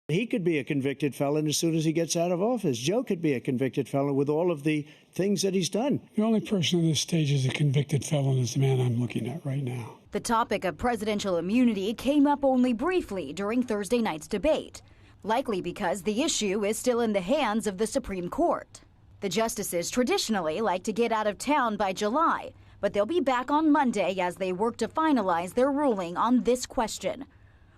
He could be a convicted felon as soon as he gets out of office. Joe could be a convicted felon with all of the things that he's done. The only person on this stage is a convicted felon is the man I'm looking at right now. The topic of presidential immunity came up only briefly during Thursday night's debate, likely because the issue is still in the hands of the Supreme Court. The justices traditionally like to get out of town by July, but they'll be back on Monday as they work to finalize their ruling on this question.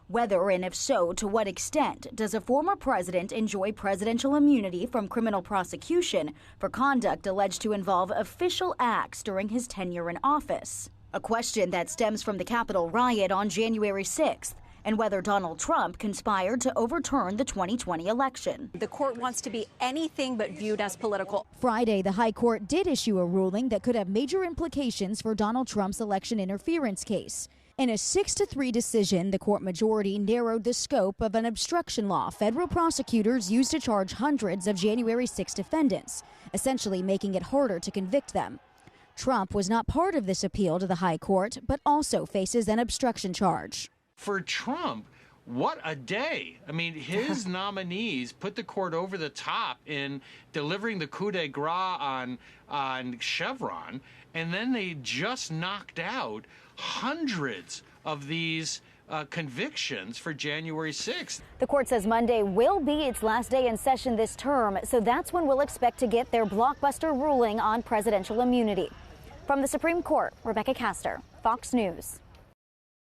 Whether, and if so, to what extent, does a former president enjoy presidential immunity from criminal prosecution for conduct alleged to involve official acts during his tenure in office? A question that stems from the Capitol riot on January 6th, and whether Donald Trump conspired to overturn the 2020 election. The court wants to be anything but viewed as political. Friday, the High Court did issue a ruling that could have major implications for Donald Trump's election interference case. In a 6-3 decision, the court majority narrowed the scope of an obstruction law federal prosecutors used to charge hundreds of January 6 defendants, essentially making it harder to convict them. Trump was not part of this appeal to the High Court, but also faces an obstruction charge. For Trump, what a day. I mean, his nominees put the court over the top in delivering the coup de grace on Chevron, and then they just knocked out hundreds of these convictions for January 6th. The court says Monday will be its last day in session this term, so that's when we'll expect to get their blockbuster ruling on presidential immunity. From the Supreme Court, Rebecca Castor, Fox News.